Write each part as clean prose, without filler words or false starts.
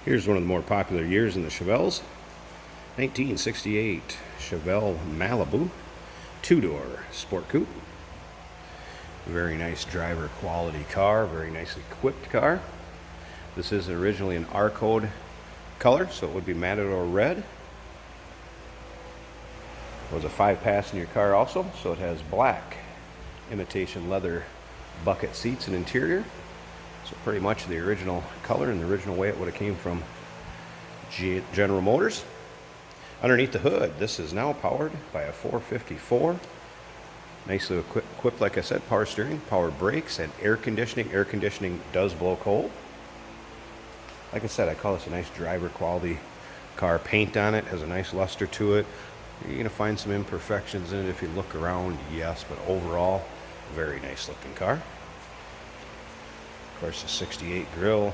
Here's one of the more popular years in the Chevelles. 1968 Chevelle Malibu, two-door sport coupe. Very nice driver quality car, very nicely equipped car. This is originally an R code color, so it would be Matador red. It was a 5-passenger car also, so it has black imitation leather bucket seats and interior. So pretty much the original color and the original way it would have came from General Motors. Underneath the hood, this is now powered by a 454. Nicely equipped, like I said, power steering, power brakes, and air conditioning. Air conditioning does blow cold. Like I said, I call this a nice driver quality car. Paint on it has a nice luster to it. You're going to find some imperfections in it if you look around, yes, but overall, very nice looking car. Of course, the 68 grille,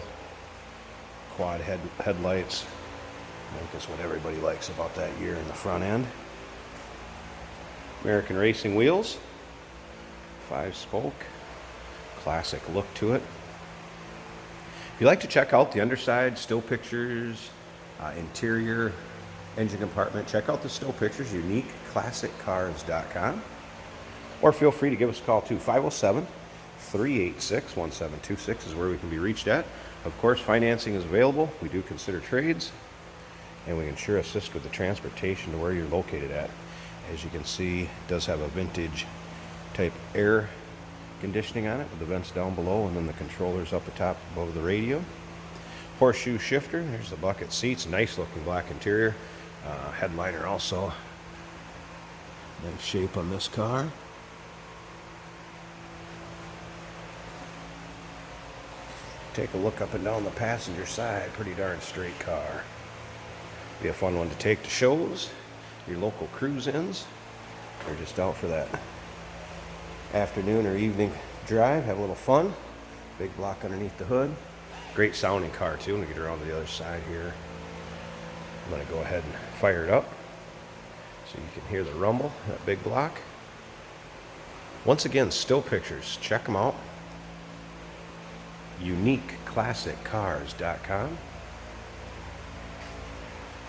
quad headlights. I think that's what everybody likes about that year in the front end. American racing wheels, 5-spoke, classic look to it. If you'd like to check out the underside, still pictures, interior, engine compartment, check out the still pictures, uniqueclassiccars.com. Or feel free to give us a call too. 507-386-1726 is where we can be reached at. Of course, financing is available. We do consider trades, and we can sure assist with the transportation to where you're located at. As you can see, it does have a vintage type air conditioning on it with the vents down below and then the controllers up the top above the radio. Horseshoe shifter, there's the bucket seats, nice looking black interior. Headliner also. Nice shape on this car. Take a look up and down the passenger side, pretty darn straight car. Be a fun one to take to shows, your local cruise-ins, or just out for that afternoon or evening drive, have a little fun. Big block underneath the hood. Great sounding car too. I'm going to get around to the other side here. I'm going to go ahead and fire it up so you can hear the rumble, that big block. Once again, still pictures, check them out. uniqueclassiccars.com.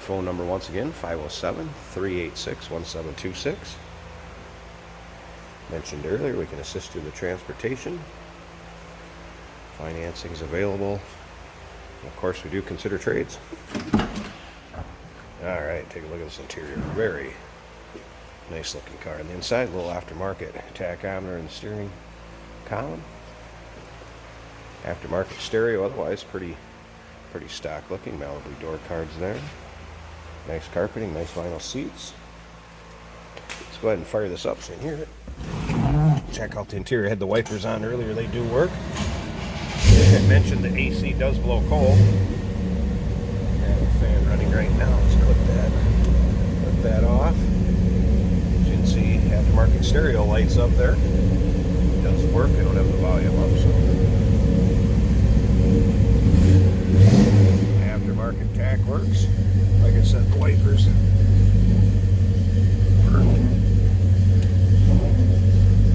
Phone number once again, 507-386-1726. Mentioned earlier, we can assist you with the transportation. Financing is available. And of course, we do consider trades. All right, take a look at this interior. Very nice looking car. On the inside, a little aftermarket tachometer in the steering column. Aftermarket stereo, otherwise pretty stock looking. Malibu door cards there. Nice carpeting, nice vinyl seats. Let's go ahead and fire this up so you can hear it. Check out the interior. I had the wipers on earlier, they do work. I mentioned the AC does blow cold. I have the fan running right now. Let's clip that off. As you can see, aftermarket stereo lights up there. It does work. I don't have the volume up, so. Aftermarket tack works. Like I said, the wipers work.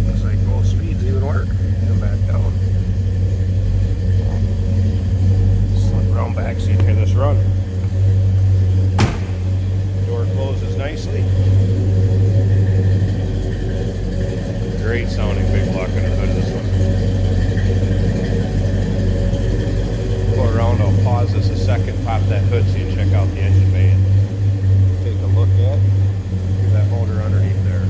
Looks like both speeds even work. And back down. Slip around back so you can hear this run. Door closes nicely. Great sounding big block under the hood of this one. Go around, I'll pause this a second, pop that hood so you can check out the engine bay and take a look at that motor underneath there.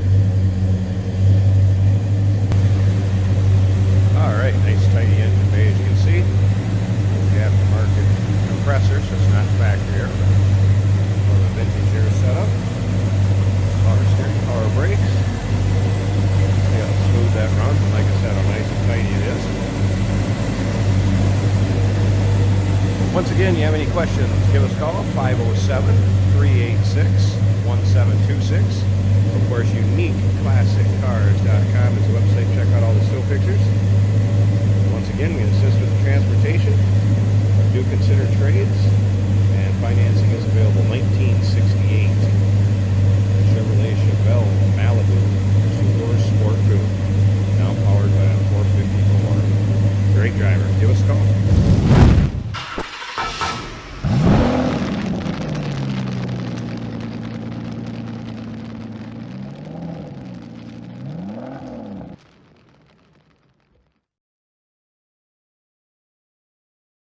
Alright, nice tidy engine bay as you can see. The aftermarket compressor, so it's not factory air, but more of a vintage air setup. Power steering, power brakes. See how smooth that runs, and like I said, how nice and tidy it is. Once again, you have any questions, give us a call, 507-386-1726. Of course, uniqueclassiccars.com is the website. Check out all the still pictures. Once again, we assist with the transportation, do consider trades, and financing is available. 1968 Chevrolet Chevelle Malibu, two-door sport coupe, now powered by a 454. Great driver. Give us a call.